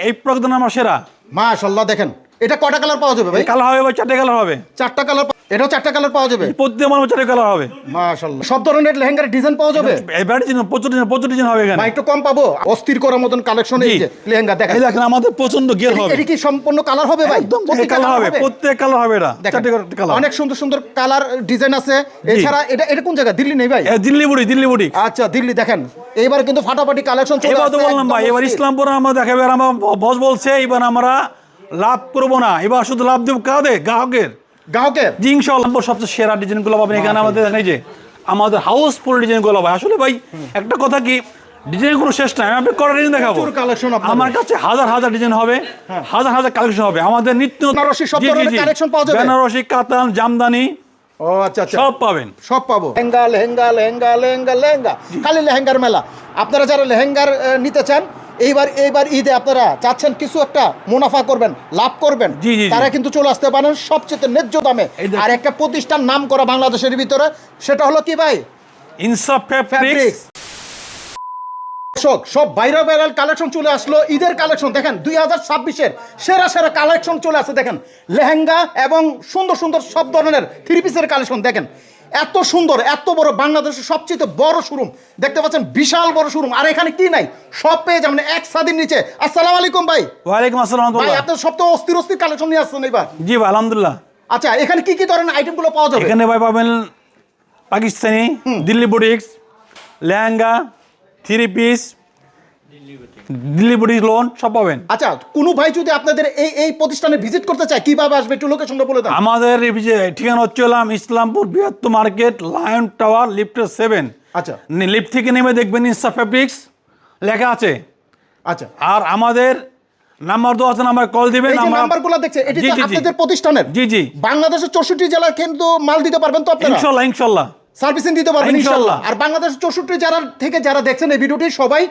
এই প্রোডাক্টের নাম সেরা। মাশাআল্লাহ দেখেন এটা কয়টা কালার পাওয়া যাবে ভাই? কালার হবে ভাই, 4টে কালার হবে। 4টা কালার, এটাও 4টা কালার পাওয়া যাবে। প্রত্যেক মাল 4টে কালার হবে। মাশাআল্লাহ সব ধরনের লেহেঙ্গার ডিজাইন পাওয়া যাবে। এবারে প্রচুর ডিজাইন হবে এখানে। ভাই একটু কম পাবো? অস্থির করার মতন কালেকশন এই যে লেহেঙ্গা দেখেন। এই দেখেন আমাদের প্রচন্ড গের হবে। এটা কি সম্পূর্ণ কালার হবে ভাই? একদম কালার হবে, প্রত্যেক কালার হবে এটা। 4টে কালার। অনেক সুন্দর সুন্দর কালার ডিজাইন আছে। এছাড়া এটা কোন জায়গা? দিল্লি নেই ভাই? দিল্লি বুড়ি। আচ্ছা দিল্লি দেখেন। এইবার কিন্তু ফাটাফাটি কালেকশন চলে আসছে। এবার তো বললাম ভাই, এবার ইসলামপুরে আমরা দেখাবে, আর আমরা বস বলছে এবার আমরা লাভ করবো না, এবার শুধু লাভ দেবো কাদের? গ্রাহকের। জি ইনশাআল্লাহ সবচেয়ে সেরা ডিজাইনগুলো পাবেন এখানে আমাদের। দেখেন এই যে আমাদের হাউসফুল ডিজাইনগুলো ভাই। আসলে ভাই একটা কথা কি, ডিজাইন কোনো শেষ নাই। আমি কটা ডিজাইন দেখাবো। আমার কাছে হাজার ডিজাইন হবে, হাজার কালেকশন হবে। আমাদের নিত্য বেনারসি সব ধরনের কালেকশন পাওয়া যাবে। বেনারসি, কাতান, জামদানি, ও আচ্ছা সব পাবেন, সব পাবো। লেহেঙ্গা খালি লেহেঙ্গার মেলা। আপনারা যারা লেহেঙ্গার নিতে চান, এইবার ঈদে আপনারা চাচ্ছেন কিছু একটা মুনাফা করবেন, লাভ করবেন, তারা কিন্তু চলে আসতে পারেন সবচেয়ে ন্যায্য দামে। আর একটা প্রতিষ্ঠান নাম করা বাংলাদেশের ভিতরে, সেটা হলো কি ভাই? ইনসাফ ফেব্রিক্স। সব ভাইরাল কালেকশন চলে আসলো। ঈদের কালেকশন দেখেন, 2026-এর সেরা কালেকশন চলে আসছে। দেখেন লেহেঙ্গা এবং সুন্দর সব ধরনের থ্রি পিসের কালেকশন দেখেন। এত সুন্দর, এত বড়, বাংলাদেশের সবচেয়ে বড় শোরুম দেখতে পাচ্ছেন, বিশাল বড় শোরুম। আর এখানে কি নাই, সব পেয়ে যাবেন এক ছাদের নিচে। আসসালামু আলাইকুম ভাই। ওয়ালাইকুম আসসালাম ভাই। আপনার সব তো অস্থির কালেকশন নিয়ে আসছেন এবার। জি ভাই আলহামদুলিল্লাহ। আচ্ছা এখানে কি ধরনের আইটেমগুলো পাওয়া যাবে? এখানে ভাই পাবেন Pakistani, Delhi boutiques, lehenga, three piece, Delhi boutiques, loan সব পাবেন। আচ্ছা কোনো ভাই যদি আপনাদের এই প্রতিষ্ঠানে ভিজিট করতে চায়, কিভাবে আসবে একটু লোকেশনটা বলে দেন। আমাদের ঠিকানা হচ্ছে ইসলামপুর বৃহত্তর মার্কেট, লায়ন টাওয়ার, লিফটের 7। আচ্ছা লিফট থেকে নেমে দেখবেন ইনসাফ ফেব্রিক্স লেখা আছে। আচ্ছা আর আমাদের নাম্বার দেওয়া আছে, নাম্বার কল দিবেন। এই যে নাম্বারগুলো দেখছেন, এটি তো আপনাদের প্রতিষ্ঠানের। জি বাংলাদেশের 64 জেলায় কিন্তু মাল দিতে পারবেন তো আপনারা? ইনশাআল্লাহ সার্ভিসিং দিতে পারবেন ইনশাআল্লাহ। আর বাংলাদেশের 64 জেলা থেকে যারা দেখছেন এই ভিডিওটি, সবাই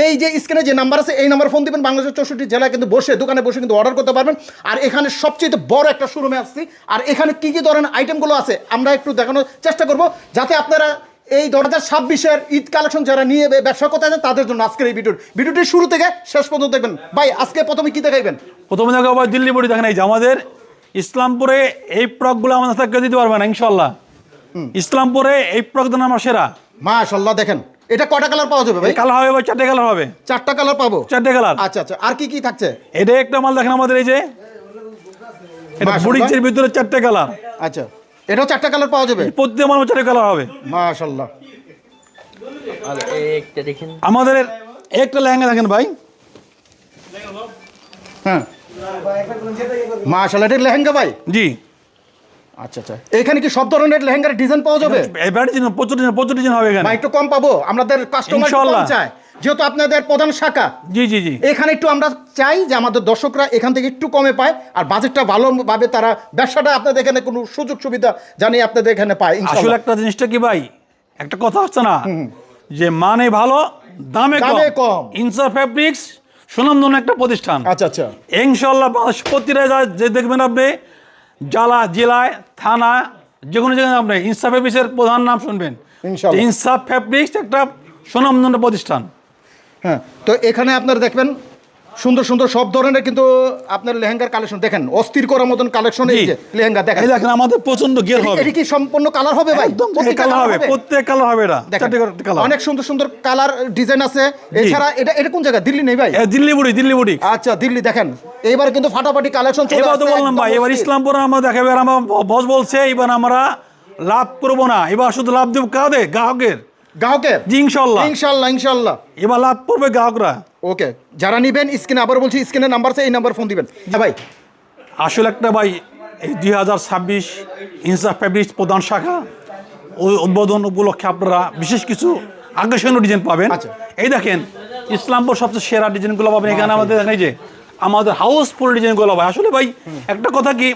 এই যে স্ক্রিনে যে নাম্বার আছে এই নাম্বার ফোন দিবেন। বাংলাদেশের 64 জেলায় কিন্তু দোকানে বসে কিন্তু অর্ডার করতে পারবেন। আর এখানে সবচেয়ে বড় একটা শোরুমে আসছি। আর এখানে কি ধরনের আইটেমগুলো আছে আমরা একটু দেখানোর চেষ্টা করব, যাতে আপনারা এই 2026-এর ঈদ কালেকশন যারা নিয়ে ব্যবসা করতে চান তাদের জন্য আজকের এই ভিডিওটি শুরু থেকে শেষ পর্যন্ত দেখবেন। ভাই আজকে প্রথমে কি দেখাইবেন? প্রথমে দেখাবো দিল্লি বুটি। দেখেন এই যে আমাদের ইসলামপুরে এই প্রোডাক্টগুলো আমাদের থেকে দিতে পারবেন ইনশাআল্লাহ। ইসলামপুরে এই প্রোডাক্টের নাম সেরা। মাশাআল্লাহ দেখেন এটা কয়টা কালার পাওয়া যাবে ভাই? কালার হবে ভাই, 4টে কালার হবে। 4টা কালার পাবো? 4টে কালার। আচ্ছা আর কি থাকছে? এটা একটা মাল দেখেন আমাদের, এই যে এটা বুটিক্সের ভিতরে 4টে কালার। আচ্ছা এটাও 4টা কালার পাওয়া যাবে। প্রত্যেক মাল 4টে কালার হবে। মাশাআল্লাহ। আর একটা দেখেন, আমাদের একটা লেহেঙ্গা দেখেন ভাই। হ্যাঁ মাশাআল্লাহ, এটা লেহেঙ্গা ভাই? জি। আচ্ছা এখানে কি সব ধরনের লেহেঙ্গার ডিজাইন পাওয়া যাবে? এবারে প্রচুর ডিজাইন হবে এখানে। ভাই একটু কম পাবো? আমাদের কাস্টমার কম চায়, যেহেতু আপনাদের প্রধান শাখা। জি এখানে একটু আমরা চাই যে আমাদের দর্শকরা এখান থেকে একটু কমে পায়, আর বাজেটটা ভালোভাবে তারা ব্যবসাটা আপনাদের এখানে কোনো সুযোগ সুবিধা জানিয়ে আপনাদের এখানে পায় ইনশাআল্লাহ। আসলে একটা জিনিসটা কি ভাই, একটা কথা হচ্ছে না যে মানে ভালো দামে কম। ইনসাফ ফেব্রিক্স সুনামধন্য একটা প্রতিষ্ঠান। আচ্ছা ইনশাআল্লাহ প্রতিটা যে দেখবেন আপনি, জেলায়, থানা, যে কোনো জায়গায় আপনি ইনসাফ ফেব্রিক্সের প্রধান নাম শুনবেন। ইনসাফ ফেব্রিক্স একটা সুনামধন্য প্রতিষ্ঠান। হ্যাঁ তো এখানে আপনারা দেখবেন সুন্দর সব ধরনের কিন্তু আপনার লেহেঙ্গার কালেকশন দেখেন, অস্থির করার মতন কালেকশন। এই যে লেহেঙ্গা দেখেন, এই দেখেন আমাদের প্রচন্ড গের হবে। এটা কি সম্পূর্ণ কালার হবে ভাই? একদম কালার হবে, প্রত্যেক কালার হবে এটা। 4টে কালার। অনেক সুন্দর কালার ডিজাইন আছে। এছাড়া এটা কোন জায়গা? দিল্লি নেই ভাই? দিল্লি বুটি। আচ্ছা দিল্লি দেখেন। এইবার কিন্তু ফাটাফাটি কালেকশন চলে আসছে। এবার তো বললাম ভাই, এবার ইসলামপুরে আমরা দেখাবে, আর আমরা বস বলছে এবার আমরা লাভ করবো না, এবার শুধু লাভ দেবো কাদের? গ্রাহকের। জি ইনশাআল্লাহ এবার লাভ করবে গ্রাহকরা। ওকে যারা নিবেন স্ক্রিনে, আবার বলছি স্ক্রিনের নাম্বার আছে, এই নাম্বার ফোন দিবেন। হ্যাঁ ভাই আসলে একটা ভাই, এই 2026 ইনসাফ ফেব্রিক্স প্রধান শাখা উদ্বোধন উপলক্ষে আপনারা বিশেষ কিছু আকর্ষণীয় ডিজাইন পাবেন। এই দেখেন ইসলামপুর সবচেয়ে সেরা ডিজাইনগুলো পাবেন এখানে আমাদের। দেখেন এই যে আমাদের হাউসফুল ডিজাইনগুলো ভাই। আসলে ভাই একটা কথা কি,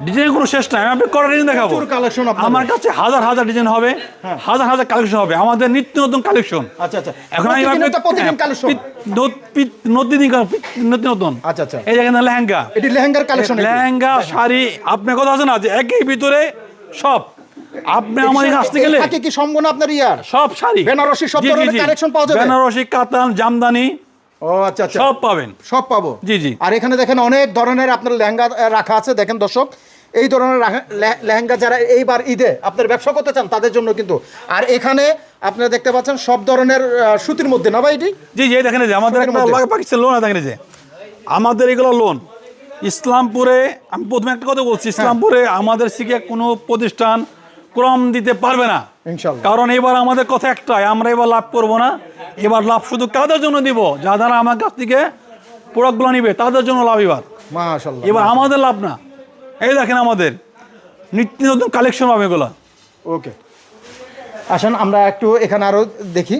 ডিজাইন কোনো শেষ নাই। আমি কটা ডিজাইন দেখাবো। আমার কাছে হাজার ডিজাইন হবে, হাজার কালেকশন হবে। আমাদের নিত্য নতুন কালেকশন। আচ্ছা এখন আমি প্রতিদিন কালেকশন নতুন। আচ্ছা এই দেখেন লেহেঙ্গা, এটি লেহেঙ্গার কালেকশন। লেহেঙ্গা, শাড়ি, আপনার কথা আছে না যে একই ভিতরে সব। আপনি আমাদের কাছ থেকে গেলে কি সম্পূর্ণ আপনার ইয়ার সব শাড়ি, বেনারসি সব ধরনের কালেকশন পাওয়া যাবে। বেনারসি, কাতান, জামদানি, ও আচ্ছা আচ্ছা, সব পাবেন। সব পাবো। জি জি। আর এখানে দেখেন অনেক ধরনের আপনার লেহেঙ্গা রাখা আছে। দেখেন দর্শক, এই ধরনের লেহেঙ্গা যারা এইবার ঈদে আপনার ব্যবসা করতে চান তাদের জন্য কিন্তু। আর এখানে আপনারা দেখতে পাচ্ছেন সব ধরনের সুতির মধ্যে না ভাই এটি? জি জি, এই দেখেন এই যে আমাদের একটা পাকিস্তান লোন দেখেন এই যে আমাদের এগুলো লোন ইসলামপুরে। আমি প্রথমে একটা কথা বলছি, ইসলামপুরে আমাদের শিখে কোনো প্রতিষ্ঠান কম দিতে পারবে না ইনশাআল্লাহ। কারণ এবার আমাদের কথা একটাই, আমরা এবার লাভ করব না। এবার লাভ শুধু কাদের জন্য দিব? যারা আমার কাছ থেকে প্রোডাক্টগুলো নিবে তাদের জন্য লাভ এবার। মাশাআল্লাহ, এবার আমাদের লাভ না। এই দেখেন আমাদের নিত্য নতুন কালেকশন হবে এগুলো। ওকে, আসেন আমরা একটু এখানে আরো দেখি।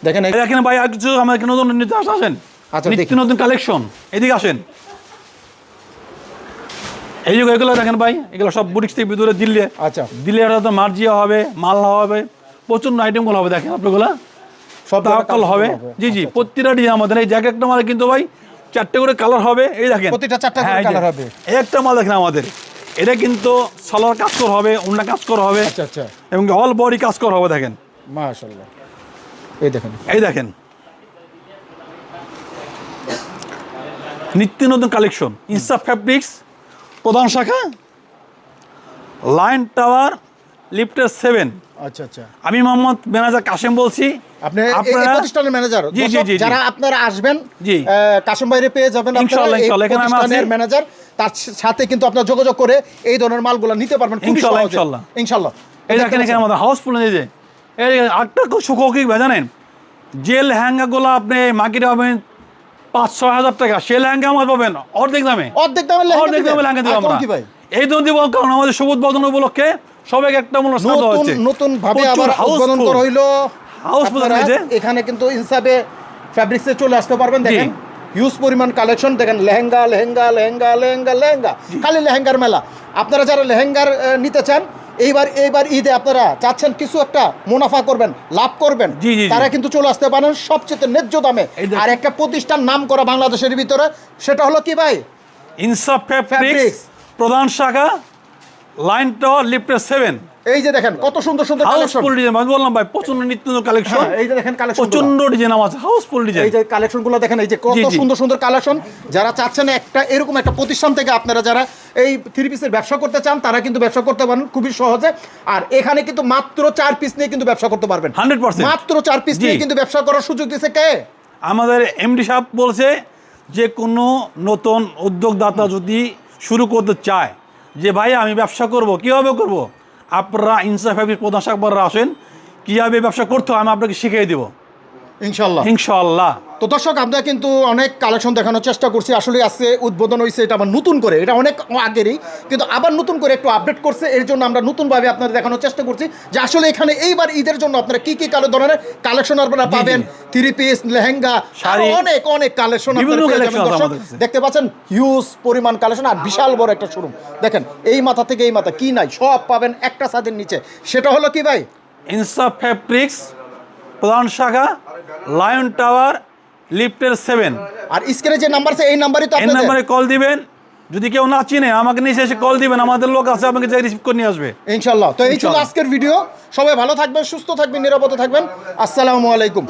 দেখেন এই দেখেন ভাই, আর কিছু আমাদের নতুন নিত্য আসেন, আচ্ছা, নিত্য নতুন কালেকশন। এদিকে আসেন, এই যে এগুলো দেখেন ভাই, এগুলো সব বুটিক্স থেকে ভিতরে দিল্লি। আচ্ছা, দিল্লি একটা মার্জিয়া হবে, মাল্লা হবে, প্রচুর আইটেমগুলো হবে। দেখেন আপনাগুলো সব তাওয়াক্কাল হবে। জি জি, প্রতিটা ডিজাইন আমাদের এই জ্যাকেটটা মালে কিন্তু ভাই 4টে করে কালার হবে। এই দেখেন প্রতিটা 4টা করে হ্যাঁ, এই যে, কালার হবে। এই একটা মাল দেখেন আমাদের, এটা কিন্তু সালোয়ার কাজ করা হবে, ওন্না কাজ করা হবে, আচ্ছা আচ্ছা, এবং অল বডি কাজ করা হবে। দেখেন মাশাআল্লাহ, এই দেখেন, এই দেখেন নিত্য নতুন কালেকশন। ইনসাফ ফ্যাব্রিক্স, প্রধান শাখা, লাইন টাওয়ার, লিফটের 7। আচ্ছা আচ্ছা। আমি মোহাম্মদ ম্যানেজার কাশেম বলছি। আপনি এই আপনারা প্রতিষ্ঠানের ম্যানেজার? জি জি জি, যারা আপনারা আসবেন জি, কাশেম ভাইরে পেয়ে যাবেন আপনারা। ইনশাআল্লাহ, এই ইনশাআল্লাহ, এখানে আমি আছি। প্রতিষ্ঠানের ম্যানেজার, তার সাথে কিন্তু আপনারা যোগাযোগ করে এই ধরনের মালগুলো নিতে পারবেন খুব ইনশাআল্লাহ, সহজে। ইনশাআল্লাহ, ইনশাআল্লাহ। এই দেখেন এখানে আমাদের হাউসফুল। এই যে এই আটটা সুখো কি জানেন, যে লেহেঙ্গাগুলো আপনি মার্কেটে পাবেন 5-6 হাজার টাকা, সে লেহেঙ্গা আমার পাবেন অর্ধেক দামে। অর্ধেক দামে অর্ধেক দামে লেহেঙ্গা দিব আমরা। কি ভাই, এই জন্য দিব কারণ আমাদের সবুজ বদন উপলক্ষে সবাইকে একটা মূল্য সাধা হচ্ছে। নতুন ভাবে আবার উদ্বোধন করা হইলো। হাউসফুল আপনারা আছে এখানে কিন্তু ইনসাফে ফ্যাব্রিক্সে চলে আসতে পারবেন। দেখেন হিউজ পরিমাণ কালেকশন। দেখেন লেহেঙ্গা লেহেঙ্গা লেহেঙ্গা লেহেঙ্গা লেহেঙ্গা, খালি লেহেঙ্গার মেলা। আপনারা যারা লেহেঙ্গার নিতে চান, এইবার ঈদে আপনারা চাচ্ছেন কিছু একটা মুনাফা করবেন, লাভ করবেন, জি, জি, জি। তারা কিন্তু চলে আসতে পারেন সবচেয়ে ন্যায্য দামে। আর একটা প্রতিষ্ঠান নাম করা বাংলাদেশের ভিতরে, সেটা হলো কি ভাই? ইনসাফ ফ্যাব্রিক্স, ফ্যাব্রিক্স। প্রধান শাখা, লাইন টাওয়ার, লিফটের 7। এই যে দেখেন কত সুন্দর সুন্দর কালেকশন। হাউসফুল ডিজাইন, আমি বললাম ভাই প্রচন্ড নিত্য নতুন কালেকশন। এই যে দেখেন কালেকশন, প্রচন্ড ডিজাইন আছে, হাউসফুল ডিজাইন। এই যে কালেকশনগুলো দেখেন, এই যে কত জি, জি। সুন্দর সুন্দর কালেকশন। যারা চাচ্ছেন একটা এরকম একটা প্রতিষ্ঠান থেকে আপনারা যারা এই 3 পিসের ব্যবসা করতে চান, তারা কিন্তু ব্যবসা করতে পারেন খুবই সহজে। আর এখানে কিন্তু মাত্র 4 পিস নিয়ে কিন্তু ব্যবসা করতে পারবেন। 100%। মাত্র 4 পিস জি। নিয়ে কিন্তু ব্যবসা করার সুযোগ দিয়েছে কে? আমাদের এমডি সাহেব বলছে যে কোনো নতুন উদ্যোগদাতা যদি শুরু করতে চায়, যে ভাই আমি ব্যবসা করব, কীভাবে করব, আপনারা ইনসাফ ফ্যাব্রিক্স প্রধান শাখারা আসেন, কীভাবে ব্যবসা করতে হয় আমি আপনাকে শিখিয়ে দেবো ইনশাল্লাহ। ইনশাআল্লাহ। তো দর্শক, আমরা কিন্তু অনেক কালেকশন দেখানোর চেষ্টা করছি। আসলে আজকে উদ্বোধন হয়েছে, এটা আবার নতুন করে, এটা অনেক আগেরই কিন্তু আবার নতুন করে একটু আপডেট করছে। এর জন্য আমরা নতুনভাবে আপনাদের দেখানোর চেষ্টা করছি যে আসলে এখানে এইবার ঈদের জন্য আপনারা কি কি ধরনের কালেকশন আপনারা পাবেন। 3 পিস, লেহেঙ্গা, শাড়ি, অনেক অনেক কালেকশন বিভিন্ন আপনারা পেয়ে collection যাবেন। আছে দর্শক আমাদের কাছে। দেখতে পাচ্ছেন হিউজ পরিমাণ কালেকশন আর বিশাল বড় একটা শোরুম। দেখেন এই মাথা থেকে এই মাথা কি নাই সব পাবেন একটা ছাদের নিচে। সেটা হলো কি ভাই? ইনসাফ ফ্যাব্রিক্স, প্রধান শাখা, লায়ন টাওয়ার, লিফটের 7। আর স্ক্রিনে যে নাম্বার আছে এই নাম্বারই তো এই আপনাদের। নাম্বারে কল দিবেন, যদি কেউ না চিনে আমাকে নিচে এসে কল দিবেন, আমাদের লোক আছে আমাকে যাই রিসিভ করে নিয়ে আসবে ইনশাল্লাহ। তো এই ছিল ইনশাল্লাহ। আজকের ভিডিও। সবাই ভালো থাকবেন, সুস্থ থাকবেন, নিরাপদে থাকবেন। আসসালামু আলাইকুম।